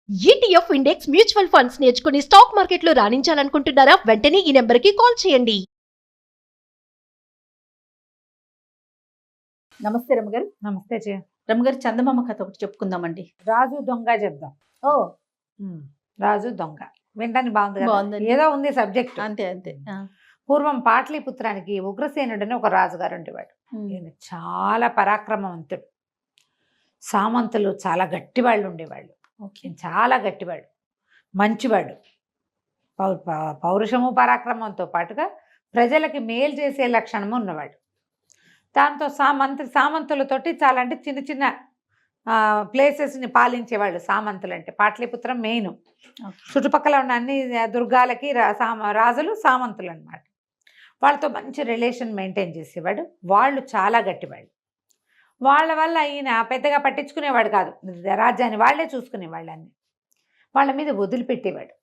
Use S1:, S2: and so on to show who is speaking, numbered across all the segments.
S1: ETF index mutual funds నేర్చుకుని stock మార్కెట్లో రాణించాలనుకుంటున్నారా? వెంటనే ఈ నెంబర్కి కాల్ చేయండి.
S2: నమస్తే రమ్మగారు.
S3: నమస్తే జయ.
S2: రమ్మగారు, చందమామ కథ ఒకటి చెప్పుకుందామండి.
S3: రాజు దొంగ చెప్దాం.
S2: ఓ
S3: రాజు దొంగ వినడానికి బాగుంది కదా?
S2: బాగుందండి.
S3: ఏదో ఉంది సబ్జెక్ట్.
S2: అంతే అంతే.
S3: పూర్వం పాటలీపుత్రానికి ఉగ్రసేనుడని ఒక రాజుగారు ఉండేవాడు. ఈయన చాలా పరాక్రమవంతుడు. సామంతులు చాలా గట్టివాళ్ళు ఉండేవాళ్ళు. ఈయన చాలా గట్టివాడు, మంచివాడు. పౌరుషము పరాక్రమంతో పాటుగా ప్రజలకి మేలు చేసే లక్షణము ఉన్నవాడు. దాంతో సామంతులతోటి చాలా అంటే చిన్న చిన్న ప్లేసెస్ని పాలించేవాళ్ళు. సామంతులు అంటే పాటలీపుత్రం మెయిన్. చుట్టుపక్కల ఉన్న అన్ని దుర్గాలకి రాజులు సామంతులు అనమాట. వాళ్ళతో మంచి రిలేషన్ మెయింటైన్ చేసేవాడు. వాళ్ళు చాలా గట్టివాళ్ళు. వాళ్ళ వల్ల ఈయన పెద్దగా పట్టించుకునేవాడు కాదు. రాజ్యాన్ని వాళ్ళే చూసుకునేవాళ్ళని. వాళ్ళ మీద వదిలిపెట్టేవాడు.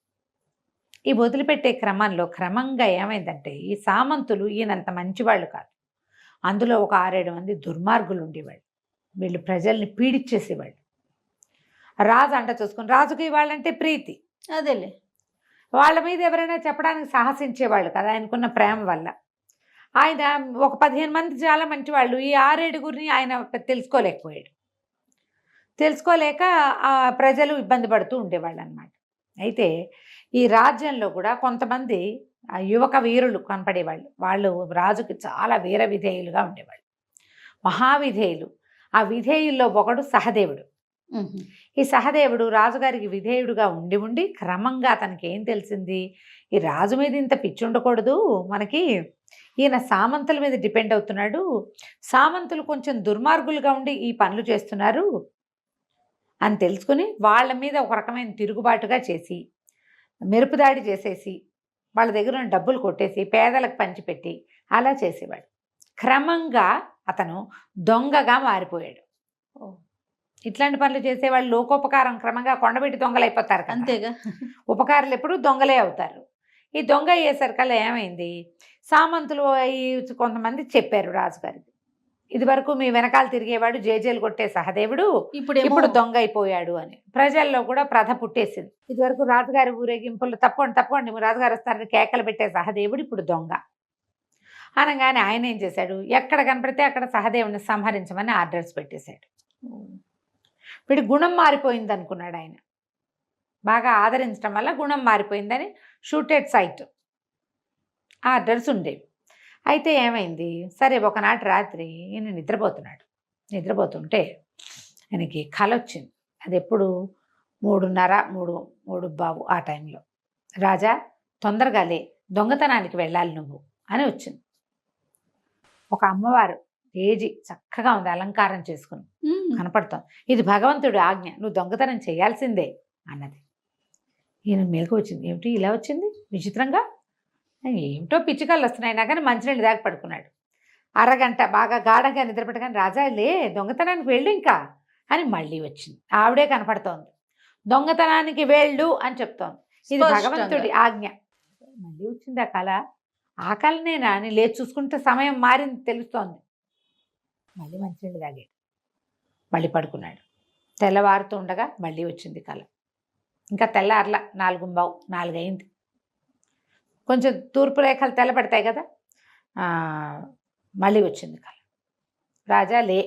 S3: ఈ వదిలిపెట్టే క్రమంగా ఏమైందంటే, ఈ సామంతులు ఈయనంత మంచివాళ్ళు కాదు. అందులో ఒక 6-7 మంది దుర్మార్గులు ఉండేవాళ్ళు. వీళ్ళు ప్రజల్ని పీడిచ్చేసేవాళ్ళు. రాజు అంట చూసుకుని, రాజుకి వాళ్ళంటే ప్రీతి.
S2: అదేలే.
S3: వాళ్ళ మీద ఎవరైనా చెప్పడానికి సాహసించేవాళ్ళు కదా, ఆయనకున్న ప్రేమ వల్ల. ఆయన ఒక 15 మంది చాలా మంచివాళ్ళు. ఈ 6-7 ఆయన తెలుసుకోలేకపోయాడు. తెలుసుకోలేక ప్రజలు ఇబ్బంది పడుతూ ఉండేవాళ్ళు అనమాట. అయితే ఈ రాజ్యంలో కూడా కొంతమంది యువక వీరులు కనపడేవాళ్ళు. వాళ్ళు రాజుకి చాలా వీర విధేయులుగా ఉండేవాళ్ళు, మహావిధేయులు. ఆ విధేయుల్లో ఒకడు సహదేవుడు. ఈ సహదేవుడు రాజుగారికి విధేయుడుగా ఉండి క్రమంగా అతనికి ఏం తెలిసింది, ఈ రాజు మీద ఇంత పిచ్చి ఉండకూడదు మనకి, ఈయన సామంతుల మీద డిపెండ్ అవుతున్నాడు, సామంతులు కొంచెం దుర్మార్గులుగా ఉండి ఈ పనులు చేస్తున్నారు అని తెలుసుకుని వాళ్ళ మీద ఒక రకమైన తిరుగుబాటుగా చేసి, మెరుపుదాడి చేసేసి, వాళ్ళ దగ్గర ఉన్న డబ్బులు కొట్టేసి పేదలకు పంచిపెట్టి అలా చేసేవాడు. క్రమంగా అతను దొంగగా మారిపోయాడు. ఇట్లాంటి పనులు చేసేవాళ్ళు లోకోపకారం క్రమంగా కొండబెట్టి దొంగలు అయిపోతారు.
S2: అంతేగా,
S3: ఉపకారులు ఎప్పుడు దొంగలే అవుతారు. ఈ దొంగ అయ్యేసరికల్లా ఏమైంది, సామంతులు కొంతమంది చెప్పారు రాజుగారికి, ఇది వరకు మీ వెనకాల తిరిగేవాడు జేజేలు కొట్టే సహదేవుడు ఇప్పుడు దొంగ అయిపోయాడు అని. ప్రజల్లో కూడా ప్రథ పుట్టేసింది. ఇది వరకు రాజుగారి ఊరేగింపులు తప్పండి రాజుగారు వస్తారని కేకలు పెట్టే సహదేవుడు ఇప్పుడు దొంగ అనగానే ఆయన ఏం చేశాడు, ఎక్కడ కనపడితే అక్కడ సహదేవుని సంహరించమని ఆర్డర్స్ పెట్టేశాడు. వీడి గుణం మారిపోయింది అనుకున్నాడు ఆయన. బాగా ఆదరించడం వల్ల గుణం మారిపోయిందని షూటెడ్ సైట్ ఆర్డర్స్ ఉండేవి. అయితే ఏమైంది, సరే ఒకనాటి రాత్రి ఈయన నిద్రపోతుంటే ఆయనకి కల వచ్చింది. అది ఎప్పుడు 3:30 ఆ టైంలో. రాజా తొందరగా లే, దొంగతనానికి వెళ్ళాలి నువ్వు అని వచ్చింది. ఒక అమ్మవారు ఏజీ చక్కగా ఉంది, అలంకారం చేసుకుని కనపడతాం. ఇది భగవంతుడి ఆజ్ఞ, నువ్వు దొంగతనం చేయాల్సిందే అన్నది. ఈయన మేలుకు వచ్చింది. ఏమిటి ఇలా వచ్చింది విచిత్రంగా, ఏమిటో పిచ్చికళ్ళు వస్తున్నాయినా కానీ మంచినీళ్ళు దాకా పడుకున్నాడు. అరగంట బాగా గాఢంగా నిద్రపెట్టగానే రాజా లే, దొంగతనానికి వెళ్ళు ఇంకా అని మళ్ళీ వచ్చింది. ఆవిడే కనపడుతోంది, దొంగతనానికి వెళ్ళు అని చెప్తోంది. ఇది భగవంతుడి ఆజ్ఞ. మళ్ళీ వచ్చింది ఆ కళ. ఆ కళనేనా అని లేచి చూసుకుంటే సమయం మారింది తెలుస్తోంది. మళ్ళీ మంచినీళ్ళు తాగాడు, మళ్ళీ పడుకున్నాడు. తెల్లవారుతూ ఉండగా మళ్ళీ వచ్చింది కళ. ఇంకా తెల్లారలా 4:15 అయింది. కొంచెం తూర్పు రేఖలు తెల్లబడతాయి కదా, మళ్ళీ వచ్చింది కళ. రాజా లే,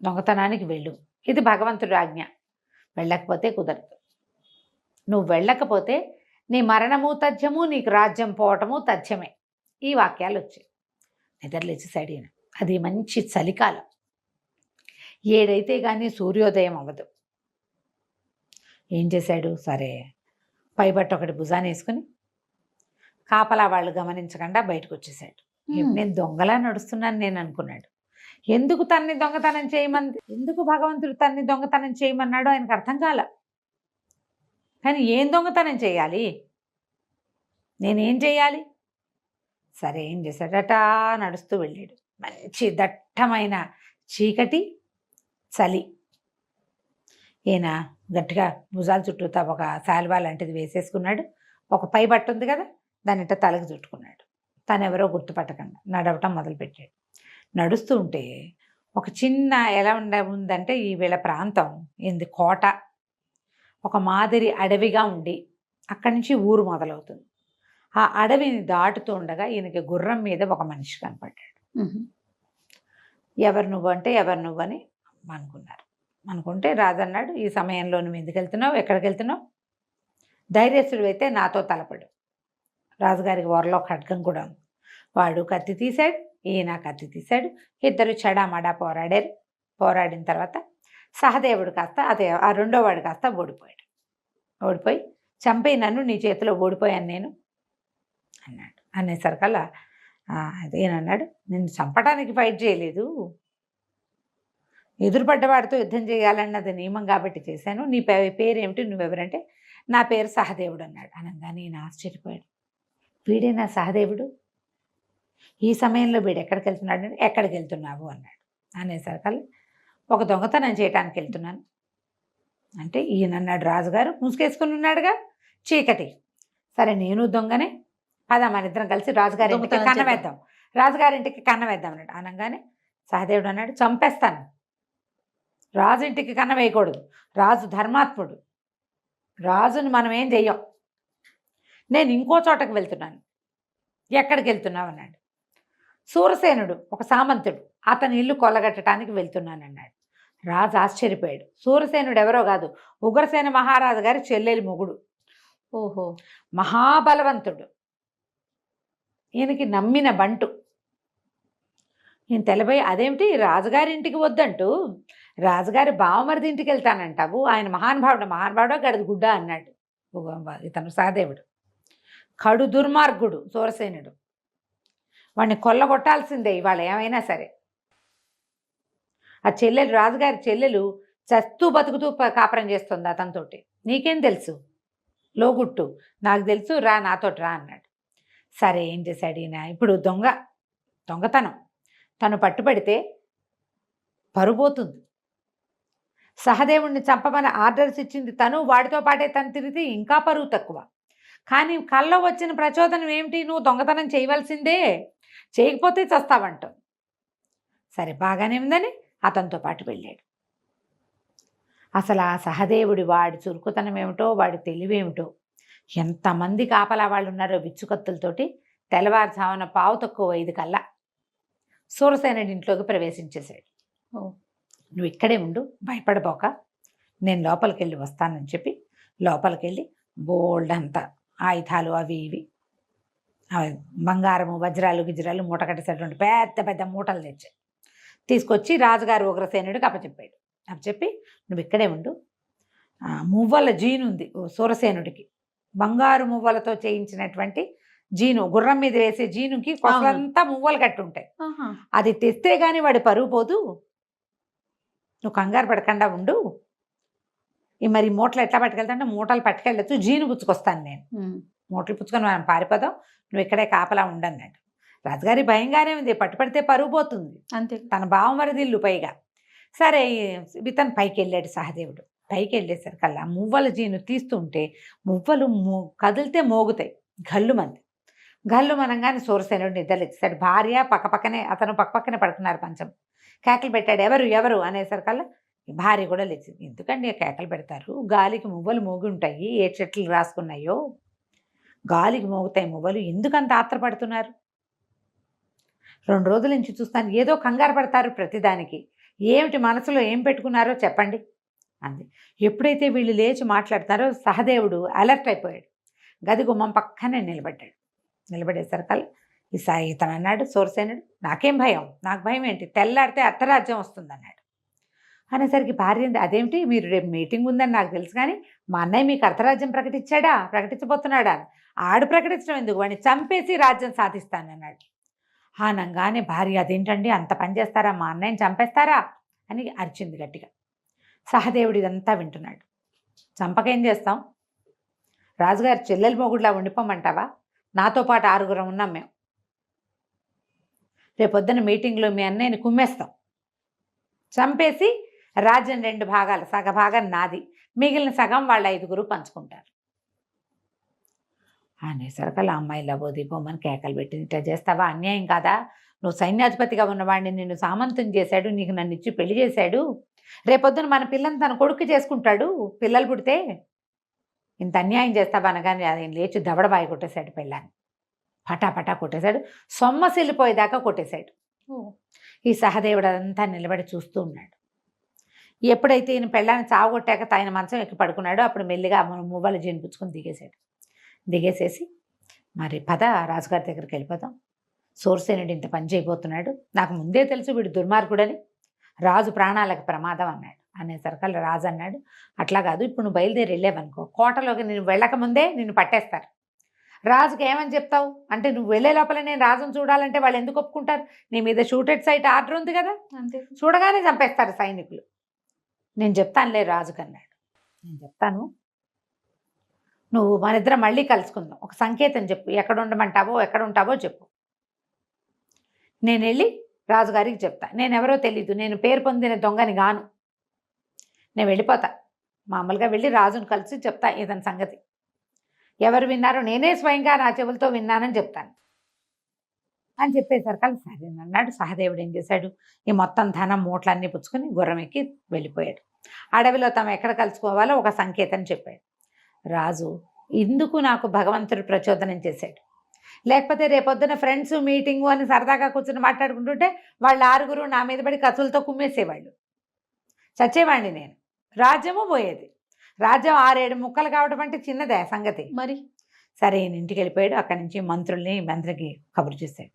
S3: దొంగతనానికి వెళ్ళు, ఇది భగవంతుడి ఆజ్ఞ, వెళ్ళకపోతే కుదరదు, నువ్వు వెళ్ళకపోతే నీ మరణము తథ్యము, నీకు రాజ్యం పోవటము తథ్యమే. ఈ వాక్యాలు వచ్చాయి. నిద్రలేచేసాడు ఈయన. అది మంచి చలికాలం, 7 అయితే కానీ సూర్యోదయం అవ్వదు. ఏం చేశాడు, సరే పైబట్టు ఒకటి భుజాన్ని వేసుకుని కాపలా వాళ్ళు గమనించకుండా బయటకు వచ్చేసాడు. నేను దొంగలా నడుస్తున్నాను నేను అనుకున్నాడు. ఎందుకు తన్ని దొంగతనం చేయమంది, ఎందుకు భగవంతుడు తన్ని దొంగతనం చేయమన్నాడో ఆయనకు అర్థం కాల. కానీ ఏం దొంగతనం చేయాలి, నేనేం చేయాలి? సరే ఏం చేశాడట, నడుస్తూ వెళ్ళాడు. మంచి దట్టమైన చీకటి, చలి. ఈయన గట్టిగా భుజాల చుట్టూతా ఒక శాల్వా లాంటిది వేసేసుకున్నాడు. ఒక పై బట్ట ఉంది కదా, దానిట తలకు చుట్టుకున్నాడు. తనెవరో గుర్తుపట్టకుండా నడవటం మొదలుపెట్టాడు. నడుస్తూ ఉంటే ఒక చిన్న ఎలా ఉందంటే, ఈ వీళ్ళ ప్రాంతం ఏంది కోట, ఒక మాదిరి అడవిగా ఉండి అక్కడి నుంచి ఊరు మొదలవుతుంది. ఆ అడవిని దాటుతూ ఉండగా ఈయనకి గుర్రం మీద ఒక మనిషి కనపడ్డాడు. ఎవరు నువ్వు అంటే ఎవరు నువ్వు అని అనుకున్నారు. అనుకుంటే రాజు అన్నాడు, ఈ సమయంలో నువ్వు ఎందుకు వెళ్తున్నావు, ఎక్కడికి వెళ్తున్నావు? ధైర్యస్తుడు అయితే నాతో తలపడు. రాజుగారికి వరలో ఖడ్గం కూడా ఉంది. వాడు కత్తి తీశాడు, ఈయన కత్తి తీశాడు. ఇద్దరు చెడామడా పోరాడారు. పోరాడిన తర్వాత సహదేవుడు కాస్త అదే ఆ రెండో వాడు కాస్త ఓడిపోయాడు. ఓడిపోయి చంపే నన్ను నీ చేతిలో ఓడిపోయాను నేను అన్నాడు. అనేసరికల్లా అదేనన్నాడు, నిన్ను చంపడానికి ఫైట్ చేయలేదు, ఎదురుపడ్డవాడితో యుద్ధం చేయాలన్నది నియమం కాబట్టి చేశాను. నీ పేరేమిటి, నువ్వెవరంటే నా పేరు సహదేవుడు అన్నాడు. అనగానే నేను ఆశ్చర్యపోయాడు. వీడేనా సహదేవుడు? ఈ సమయంలో వీడు ఎక్కడికి వెళ్తున్నాడు అంటే ఎక్కడికి వెళ్తున్నావు అన్నాడు. అనేసరికల్లా ఒక దొంగతనం చేయడానికి వెళ్తున్నాను అంటే ఈయన అన్నాడు, రాజుగారు ముసుగేసుకుని ఉన్నాడుగా, చీకటి. సరే నేను దొంగనే, పద మన ఇద్దరం కలిసి రాజుగారింటికి కన్నం వేద్దాం, రాజుగారింటికి కన్నం వేద్దాం అన్నాడు. అనగానే సహదేవుడు అన్నాడు, చంపేస్తాను, రాజు ఇంటికి కన్నం వేయకూడదు, రాజు ధర్మాత్ముడు, రాజుని మనం ఏం చెయ్యం, నేను ఇంకో చోటకు వెళ్తున్నాను. ఎక్కడికి వెళ్తున్నావు అన్నాడు. సూరసేనుడు ఒక సామంతుడు, అతని ఇల్లు కొల్లగట్టడానికి వెళ్తున్నానన్నాడు. రాజు ఆశ్చర్యపోయాడు. సూరసేనుడు ఎవరో కాదు, ఉగ్రసేన మహారాజు గారి చెల్లెలి మొగుడు.
S2: ఓహో,
S3: మహాబలవంతుడు, ఈయనకి నమ్మిన బంటు. ఈయన తెలబోయి అదేమిటి రాజుగారి ఇంటికి వద్దంటూ రాజుగారి బావమరిది ఇంటికి వెళ్తానంటావు, ఆయన మహానుభావుడో గడిది గుడ్డ అన్నాడు ఇతను సహదేవుడు. కడు దుర్మార్గుడు సూరసేనుడు, వాడిని కొల్లగొట్టాల్సిందే ఇవాళ ఏమైనా సరే. ఆ చెల్లెలు రాజుగారి చెల్లెలు చస్తూ బతుకుతూ కాపురం చేస్తుంది అతనితోటి, నీకేం తెలుసు లోగుట్టు, నాకు తెలుసు, రా నాతోటి రా అన్నాడు. సరే ఏం చేశాడు ఈయన, ఇప్పుడు దొంగతనం తను పట్టుబడితే పరుపోతుంది. సహదేవుణ్ణి చంపమని ఆర్డర్స్ ఇచ్చింది తను, వాడితో పాటే తను తిరిగితే ఇంకా పరువు తక్కువ. కానీ కల్లో వచ్చిన ప్రచోదనం ఏమిటి, నువ్వు దొంగతనం చేయవలసిందే, చేయకపోతే చస్తావంటావు. సరే బాగానే ఉందని అతనితో పాటు వెళ్ళాడు. అసలు ఆ సహదేవుడి వాడి చురుకుతనం ఏమిటో, వాడి తెలివేమిటో, ఎంతమంది కాపలా వాళ్ళు ఉన్నారో విచ్చుకత్తులతోటి తెల్లవారుజామున 4:45 కల్లా సూరసేనుడి ఇంట్లోకి ప్రవేశించేశాడు. నువ్వు ఇక్కడే ఉండు, భయపడబోక, నేను లోపలికి వెళ్ళి వస్తానని చెప్పి లోపలికి వెళ్ళి బోల్డ్ అంతా ఆయుధాలు అవి ఇవి బంగారము వజ్రాలు గిజ్రాలు మూట కట్టేసేటువంటి పెద్ద పెద్ద మూటలు తెచ్చాయి. తీసుకొచ్చి రాజుగారు ఉగ్రసేనుడికి అప్పచెప్పాడు. అప్పచెప్పి నువ్వు ఇక్కడే ఉండు, మువ్వల జీను ఉంది సూరసేనుడికి, బంగారు మువ్వలతో చేయించినటువంటి జీను, గుర్రం మీద వేసే జీనుకి కొసలంతా మువ్వలు కట్టి ఉంటాయి, అది తెస్తే గాని వాడి పరువు పోదు, నువ్వు కంగారు పడకుండా ఉండు. మరి మూటలు ఎట్లా పట్టుకెళ్తాంటే మూటలు పట్టుకెళ్ళచ్చు, జీను పుచ్చుకొస్తాను నేను, మూటలు పుచ్చుకొని మనం పారిపోదాం, నువ్వు ఇక్కడే కాపలా ఉండన్నాడు. రాజుగారి భయంగానే ఉంది, పట్టుపడితే పరువు పోతుంది, అంతే, తన బావమరిదిల్లు పైగా. సరే ఇతను పైకి వెళ్ళాడు సహదేవుడు. పైకి వెళ్ళేసరికల్లా మువ్వల జీను తీస్తుంటే మువ్వలు కదిలితే మోగుతాయి, గల్లు మనంగానే సూరసేనుడు నిద్రలేచాడు. భార్య పక్కపక్కనే, అతను పక్కపక్కనే పడుకున్నారు పంచం. కేకలు పెట్టాడు, ఎవరు అనేసరికల్లా భార్య కూడా లేచింది. ఎందుకండి కేకలు పెడతారు, గాలికి మువ్వలు మోగి ఉంటాయి, ఏ చెట్లు రాసుకున్నాయో గాలికి మోగుతాయి మువ్వలు, ఎందుకంత ఆత్రపడుతున్నారు? 2 రోజుల నుంచి చూస్తాను, ఏదో కంగారు పడతారు ప్రతిదానికి, ఏమిటి మనసులో ఏం పెట్టుకున్నారో చెప్పండి అంది. ఎప్పుడైతే వీళ్ళు లేచి మాట్లాడతారో సహదేవుడు అలర్ట్ అయిపోయాడు. గది గుమ్మం పక్కనే నిలబడ్డాడు. నిలబడేసరికల్లా ఇతను అన్నాడు సూరసేనుడు, నాకేం భయం, నాకు భయం ఏంటి, తెల్లాడితే అర్ధరాజ్యం వస్తుంది అన్నాడు. అనేసరికి భార్య, అదేమిటి మీరు రేపు మీటింగ్ ఉందని నాకు తెలుసు, కానీ మా అన్నయ్య మీకు అర్ధరాజ్యం ప్రకటించబోతున్నాడా? ఆడు ప్రకటించడం ఎందుకు, వాడిని చంపేసి రాజ్యం సాధిస్తానన్నాడు. అనగానే భార్య, అదేంటండి అంత పని చేస్తారా, మా అన్నయ్యని చంపేస్తారా అని అరిచింది గట్టిగా. సహదేవుడు ఇదంతా వింటున్నాడు. చంపకేం చేస్తాం, రాజుగారి చెల్లెలు మొగుడులా ఉండిపోమంటావా? నాతో పాటు 6 ఉన్నాం మేము, రేపొద్దున మీటింగ్లో మీ అన్నయ్యని కుమ్మేస్తాం, చంపేసి రాజ్యం 2 భాగాలు, సగభాగం నాది, మిగిలిన సగం వాళ్ళ 5 పంచుకుంటారు అనేసరికల్లా అమ్మాయి లబోదీపోమని కేకలు పెట్టింది. ఇట్లా చేస్తావా, అన్యాయం కాదా? నువ్వు సైన్యాధిపతిగా ఉన్నవాడిని నిన్ను సామంతం చేశాడు, నీకు నన్ను ఇచ్చి పెళ్లి చేశాడు, రేపొద్దున మన పిల్లని తన కొడుకు చేసుకుంటాడు, పిల్లలు పుడితే ఇంత అన్యాయం చేస్తావా అనగానే ఆయన లేచి దవడబాయి కొట్టేశాడు పెళ్ళాన్ని. పటాపటా కొట్టేశాడు, సొమ్మసిల్లిపోయేదాకా కొట్టేశాడు. ఈ సహదేవుడు అదంతా నిలబడి చూస్తూ ఉన్నాడు. ఎప్పుడైతే ఈయన పెళ్ళాన్ని చావగొట్టాక ఆయన మంచం ఎక్కి పడుకున్నాడో అప్పుడు మెల్లిగా మువ్వలు జీనిపుచ్చుకొని దిగేశాడు. దిగేసేసి మరి పద రాజుగారి దగ్గరికి వెళ్ళిపోదాం, సూరసేనుడు ఇంత పని చేయబోతున్నాడు, నాకు ముందే తెలుసు వీడు దుర్మార్గుడని, రాజు ప్రాణాలకు ప్రమాదం అన్నాడు. అనేసరికల్లా రాజు అన్నాడు, అట్లా కాదు, ఇప్పుడు నువ్వు బయలుదేరి వెళ్ళావనుకో కోటలోకి నేను వెళ్ళకముందే నిన్ను పట్టేస్తారు. రాజుకి ఏమని చెప్తావు అంటే, నువ్వు వెళ్ళే లోపల నేను రాజును చూడాలంటే వాళ్ళు ఎందుకు ఒప్పుకుంటారు? నీ మీద షూటెడ్ సైట్ ఆర్డర్ ఉంది కదా,
S2: అంతే.
S3: చూడగానే చంపేస్తారు సైనికులు. నేను చెప్తానులే రాజుకి అన్నాడు. నేను చెప్తాను, నువ్వు మన ఇద్దరం మళ్ళీ కలుసుకుందాం, ఒక సంకేతం చెప్పు, ఎక్కడ ఉండమంటావో ఎక్కడ ఉంటావో చెప్పు, నేను వెళ్ళి రాజుగారికి చెప్తా. నేను ఎవరో తెలీదు, నేను పేరు పొందిన దొంగని గాను, నేను వెళ్ళిపోతా, మామూలుగా వెళ్ళి రాజును కలిసి చెప్తా ఏదైనా సంగతి, ఎవరు విన్నారో నేనే స్వయంగా నా చెవులతో విన్నానని చెప్తాను అని చెప్పేసరికి సరే అన్నాడు. సహదేవుడు ఏం చేశాడు, ఈ మొత్తం ధనం మూటలన్నీ పుచ్చుకొని గుర్రం ఎక్కి వెళ్ళిపోయాడు. అడవిలో తాము ఎక్కడ కలుసుకోవాలో ఒక సంకేతం చెప్పాడు. రాజు ఇందుకు నాకు భగవంతుడు ప్రచోదనం చేశాడు, లేకపోతే రేపొద్దున ఫ్రెండ్స్ మీటింగు అని సరదాగా కూర్చొని మాట్లాడుకుంటుంటే వాళ్ళు 6 నా మీద పడి కత్తులతో కుమ్మేసేవాళ్ళు, చచ్చేవాడిని నేను, రాజ్యము పోయేది. రాజ్యం 6-7 ముక్కలు కావడం అంటే చిన్నదే సంగతి.
S2: మరి
S3: సరే ఈయన ఇంటికి వెళ్ళిపోయాడు. అక్కడి నుంచి మంత్రికి కబురు చేశాడు,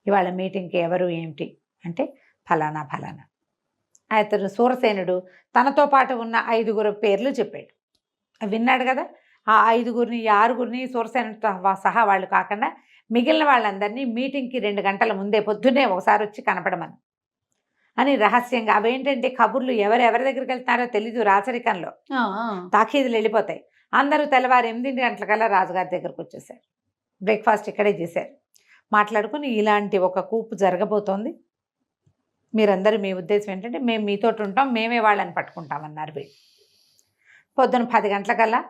S3: ఇవాళ మీటింగ్కి ఎవరు ఏమిటి అంటే ఫలానా ఫలానా. అతను సూరసేనుడు తనతో పాటు ఉన్న 5 పేర్లు చెప్పాడు. విన్నాడు కదా, ఆ 5 ఈ 6 సూరసేనుడితో సహా వాళ్ళు కాకుండా మిగిలిన వాళ్ళందరినీ మీటింగ్కి 2 గంటల ముందే పొద్దున్నే ఒకసారి వచ్చి కనపడమని అని రహస్యంగా. అవేంటంటే కబుర్లు, ఎవరెవరి దగ్గరికి వెళ్తున్నారో తెలీదు, రాచరికంలో తాకీదులు వెళ్ళిపోతాయి. అందరూ తెల్లవారు 8 గంటలకల్లా రాజుగారి దగ్గరకు వచ్చేసారు. బ్రేక్ఫాస్ట్ ఇక్కడే చేశారు. మాట్లాడుకుని ఇలాంటి ఒక కూపు జరగబోతోంది, మీరందరూ మీ ఉద్దేశం ఏంటంటే మేము మీతో ఉంటాం, మేమే వాళ్ళని పట్టుకుంటామన్నారు వీళ్ళు. పొద్దున 10 గంటలకల్లా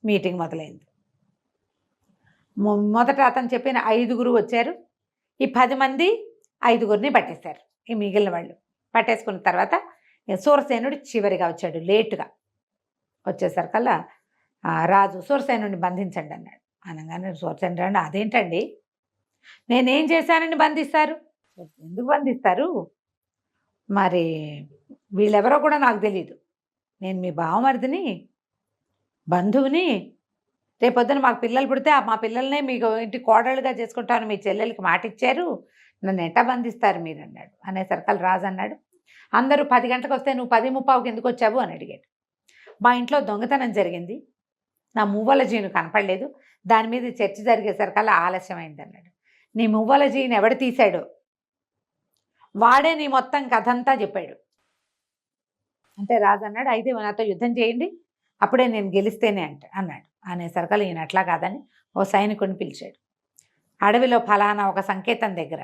S3: మీటింగ్ మొదలైంది. మొదట అతను చెప్పిన 5 వచ్చారు. ఈ 10 మంది 5 పట్టేశారు. ఈ మిగిలిన వాళ్ళు పట్టేసుకున్న తర్వాత సూరసేనుడు చివరిగా వచ్చాడు. లేటుగా వచ్చేసరికల్లా రాజు సూరసేనుడిని బంధించండి అన్నాడు. అనగానే సూరసేనుడు అదేంటండి, నేనేం చేశానని బంధిస్తారు? ఎందుకు బంధిస్తారు? మరి వీళ్ళెవరో కూడా నాకు తెలీదు, నేను మీ బావమరిదిని, బంధువుని, రేపొద్దున మాకు పిల్లలు పుడితే మా పిల్లల్నే మీకు ఇంటి కోడళ్ళుగా చేసుకుంటాను మీ చెల్లెలకి మాట ఇచ్చారు, నన్ను ఎట్టా బంధిస్తారు మీరు అన్నాడు. అనేసరికల్ రాజు అన్నాడు, అందరూ 10 గంటలకు వస్తే నువ్వు 10:15కి ఎందుకు వచ్చావు అని అడిగాడు. మా ఇంట్లో దొంగతనం జరిగింది, నా మువ్వల జీను కనపడలేదు, దాని మీద చర్చ జరిగేసరికల్లా ఆలస్యమైంది అన్నాడు. నీ మువ్వల జీను ఎవడు తీశాడో వాడే నీ మొత్తం కథ అంతా చెప్పాడు. అంటే రాజు అన్నాడు, అయితే నాతో యుద్ధం చేయండి, అప్పుడే నేను గెలిస్తేనే అన్నాడు. అనేసరికల్లా ఈయన అట్లా కాదని ఓ సైనికుడిని పిలిచాడు. అడవిలో ఫలానా ఒక సంకేతం దగ్గర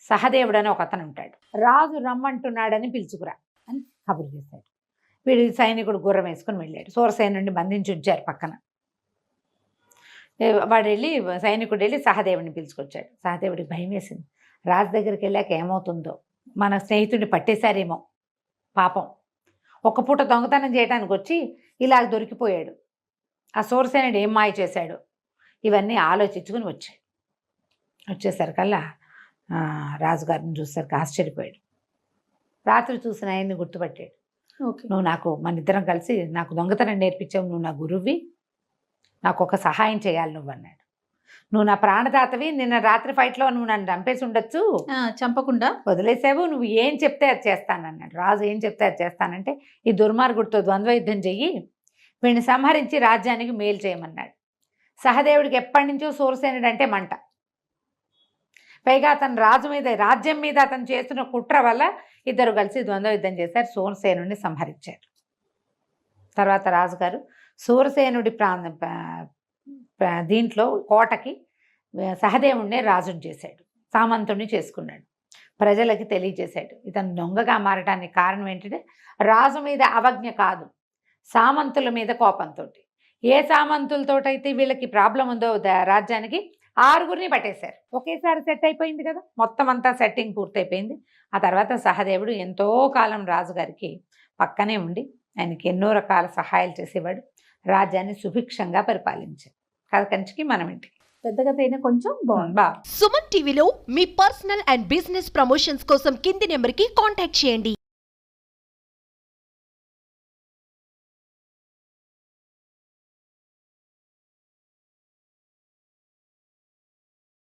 S3: సహదేవుడు అని ఒక అతను ఉంటాడు, రాజు రమ్మంటున్నాడని పిలుచుకురా అని కబురు చేశాడు. వీడు సైనికుడు గుర్రం వేసుకుని వెళ్ళాడు. సూరసేనుడిని బంధించి ఉంచారు పక్కన. సైనికుడు వెళ్ళి సహదేవుడిని పిలుచుకొచ్చాడు. సహదేవుడికి భయం వేసింది, రాజు దగ్గరికి వెళ్ళాక ఏమవుతుందో, మన స్నేహితుడిని పట్టేశారేమో పాపం, ఒక పూట దొంగతనం చేయడానికి వచ్చి ఇలా దొరికిపోయాడు, ఆ సూరసేనుడు ఏం మాయ చేశాడు, ఇవన్నీ ఆలోచించుకుని వచ్చాడు. వచ్చేసరికల్లా రాజుగారిని చూసేసరికి ఆశ్చర్యపోయాడు. రాత్రి చూసిన ఆయన్ని గుర్తుపట్టాడు. నువ్వు నాకు, మన ఇద్దరం కలిసి నాకు దొంగతనం నేర్పించావు, నువ్వు నా గురువువి, నాకు ఒక సహాయం చేయాలి నువ్వు అన్నాడు. నువ్వు నా ప్రాణదాతవి, నిన్న రాత్రి ఫైట్లో నువ్వు నన్ను చంపేసి ఉండొచ్చు,
S2: చంపకుండా
S3: వదిలేసావు, నువ్వు ఏం చెప్తే అది చేస్తానన్నాడు. రాజు ఏం చెప్తే అది చేస్తానంటే, ఈ దుర్మార్గుడితో ద్వంద్వ యుద్ధం చెయ్యి, వీడిని సంహరించి రాజ్యానికి మేలు చేయమన్నాడు. సహదేవుడికి ఎప్పటి నుంచో సూరసేనుడు అంటే మంట, పైగా అతను రాజు మీద, రాజ్యం మీద అతను చేస్తున్న కుట్ర వల్ల ఇద్దరు కలిసి ద్వంద్వ యుద్ధం చేశారు, సూరసేనుడిని సంహరించారు. తర్వాత రాజుగారు సూరసేనుడి దీంట్లో కోటకి సహదేవుడినే రాజుని చేశాడు, సామంతుడిని చేసుకున్నాడు, ప్రజలకి తెలియజేశాడు. ఇతను దొంగగా మారడానికి కారణం ఏంటంటే రాజు మీద అవజ్ఞ కాదు, సామంతుల మీద కోపంతో. ఏ సామంతులతోటైతే వీళ్ళకి ప్రాబ్లం ఉందో రాజ్యానికి 6 పట్టేశారు. ఒకేసారి సెట్ అయిపోయింది కదా, మొత్తం అంతా సెట్టింగ్ పూర్తయిపోయింది. ఆ తర్వాత సహదేవుడు ఎంతో కాలం రాజుగారికి పక్కనే ఉండి ఆయనకి ఎన్నో రకాల సహాయాలు చేసేవాడు. రాజ్యాన్ని సుభిక్షంగా పరిపాలించాడు. కథ కంచికి మనం ఇంటికి.
S2: పెద్ద కథ అయినా కొంచెం బాగుంది.
S3: బా
S1: సుమన్ టీవీలో మీ పర్సనల్ అండ్ బిజినెస్ ప్రమోషన్స్ కోసం కింది నెంబర్కి కాంటాక్ట్ చేయండి.